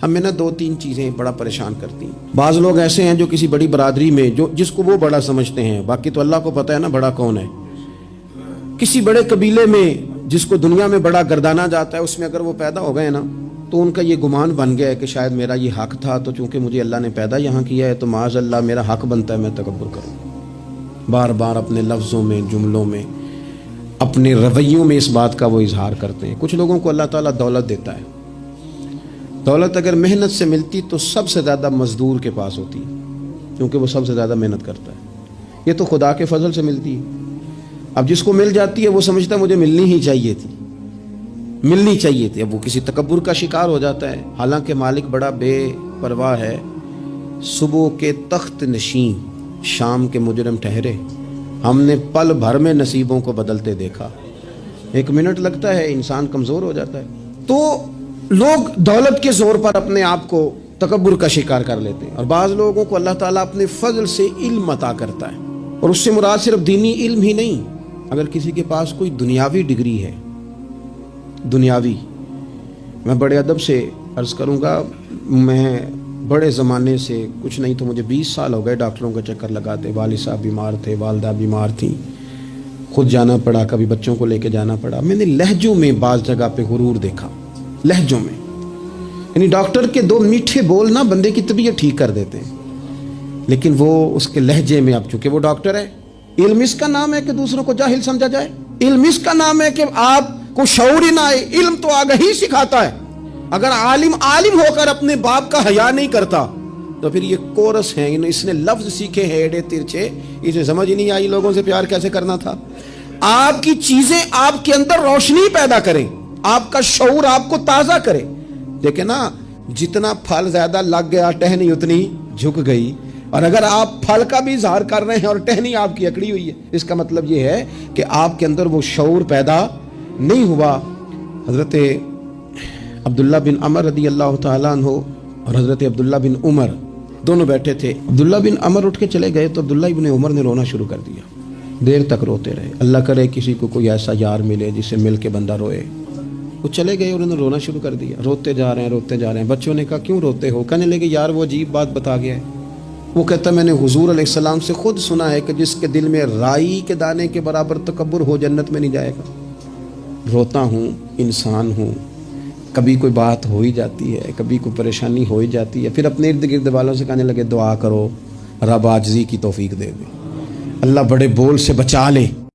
اب میں دو تین چیزیں بڑا پریشان کرتی ہیں۔ بعض لوگ ایسے ہیں جو کسی بڑی برادری میں جس کو وہ بڑا سمجھتے ہیں، باقی تو اللہ کو پتہ ہے نا بڑا کون ہے۔ کسی بڑے قبیلے میں جس کو دنیا میں بڑا گردانا جاتا ہے، اس میں اگر وہ پیدا ہو گئے نا تو ان کا یہ گمان بن گیا ہے کہ شاید میرا یہ حق تھا، تو چونکہ مجھے اللہ نے پیدا یہاں کیا ہے تو معاذ اللہ میرا حق بنتا ہے میں تکبر کروں۔ بار بار اپنے لفظوں میں، جملوں میں، اپنے رویوں میں اس بات کا وہ اظہار کرتے ہیں۔ کچھ لوگوں کو اللہ تعالیٰ دولت دیتا ہے، دولت اگر محنت سے ملتی تو سب سے زیادہ مزدور کے پاس ہوتی ہے، کیونکہ وہ سب سے زیادہ محنت کرتا ہے۔ یہ تو خدا کے فضل سے ملتی ہے۔ اب جس کو مل جاتی ہے وہ سمجھتا ہے مجھے ملنی ہی چاہیے تھی، ملنی چاہیے تھی، اب وہ کسی تکبر کا شکار ہو جاتا ہے۔ حالانکہ مالک بڑا بے پرواہ ہے۔ صبح کے تخت نشین شام کے مجرم ٹھہرے، ہم نے پل بھر میں نصیبوں کو بدلتے دیکھا۔ 1 منٹ لگتا ہے، انسان کمزور ہو جاتا ہے۔ تو لوگ دولت کے زور پر اپنے آپ کو تکبر کا شکار کر لیتے ہیں، اور بعض لوگوں کو اللہ تعالیٰ اپنے فضل سے علم عطا کرتا ہے، اور اس سے مراد صرف دینی علم ہی نہیں۔ اگر کسی کے پاس کوئی دنیاوی ڈگری ہے، دنیاوی، میں بڑے ادب سے عرض کروں گا، میں بڑے زمانے سے کچھ نہیں تو مجھے 20 سال ہو گئے ڈاکٹروں کا چکر لگاتے۔ والد صاحب بیمار تھے، والدہ بیمار تھیں، خود جانا پڑا، کبھی بچوں کو لے کے جانا پڑا۔ میں نے لہجوں میں بعض جگہ پہ غرور دیکھا، لہجوں میں، یعنی ڈاکٹر کے 2 میٹھے بول نہ بندے کی طبیعت ٹھیک کر دیتے ہیں، لیکن وہ اس کے لہجے میں، اب چونکہ وہ ڈاکٹر ہے، علم اس کا نام ہے کہ دوسروں کو جاہل سمجھا جائے، علم اس کا نام ہے کہ آپ کو شعور ہی نہ آئے۔ علم تو آگہی سکھاتا ہے۔ اگر عالم ہو کر اپنے باپ کا حیا نہیں کرتا تو پھر یہ کورس ہیں، اس نے لفظ سیکھے ہیں ایڑے ترچے، اسے سمجھ ہی نہیں آئی لوگوں سے پیار کیسے کرنا تھا۔ آپ کی چیزیں آپ کے اندر روشنی پیدا کریں، آپ کا شعور آپ کو تازہ کرے۔ دیکھیں نا، جتنا پھل زیادہ لگ گیا ٹہنی اتنی جھک گئی، اور اگر آپ پھل کا بھی اظہار کر رہے ہیں اور ٹہنی آپ کی اکڑی ہوئی ہے، اس کا مطلب یہ ہے کہ آپ کے اندر وہ شعور پیدا نہیں ہوا۔ حضرت عبداللہ بن عمر رضی اللہ تعالیٰ عنہ اور حضرت عبداللہ بن عمر دونوں بیٹھے تھے۔ عبداللہ بن عمر اٹھ کے چلے گئے تو عبداللہ بن عمر نے رونا شروع کر دیا، دیر تک روتے رہے۔ اللہ کرے کسی کو کوئی ایسا یار ملے جسے مل کے بندہ روئے۔ وہ چلے گئے اور انہوں نے رونا شروع کر دیا، روتے جا رہے ہیں۔ بچوں نے کہا کیوں روتے ہو؟ کہنے لگے یار وہ عجیب بات بتا گیا ہے۔ وہ کہتا میں نے حضور علیہ السلام سے خود سنا ہے کہ جس کے دل میں رائی کے دانے کے برابر تکبر ہو جنت میں نہیں جائے گا۔ روتا ہوں، انسان ہوں، کبھی کوئی بات ہو ہی جاتی ہے، کبھی کوئی پریشانی ہو ہی جاتی ہے، پھر اپنے ارد گرد والوں سے کہنے لگے دعا کرو رب عاجزی کی توفیق دے دے، اللہ بڑے بول سے بچا لے۔